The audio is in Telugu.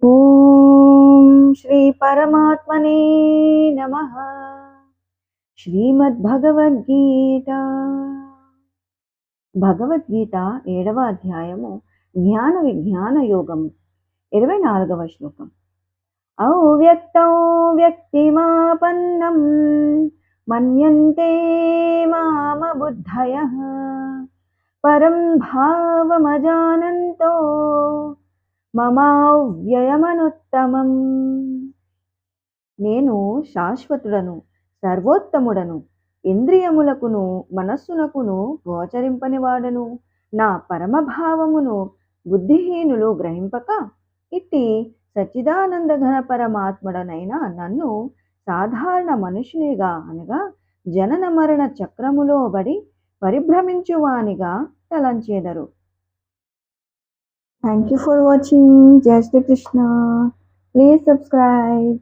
ఓం శ్రీ పరమాత్మనే నమః. శ్రీమద్భగవద్గీత. భగవద్గీత 7వ అధ్యాయము జ్ఞాన విజ్ఞాన యోగము 24వ శ్లోకం. అవ్యక్తం వ్యక్తిమాపన్నం మన్యంతే మామ బుద్ధయః పరం భావమజానంతో మమావ్యయమనుత్తమం. నేను శాశ్వతుడను, సర్వోత్తముడను, ఇంద్రియములకును మనస్సునకును గోచరింపనివాడను. నా పరమభావమును బుద్ధిహీనులు గ్రహింపక ఇట్టి సచ్చిదానంద ఘన పరమాత్ముడనైన నన్ను సాధారణ మనుషునిగా అనగా జనన మరణ చక్రములో బడి పరిభ్రమించువానిగా తలంచేదరు. Thank you for watching. Jai Shri Krishna. Please subscribe.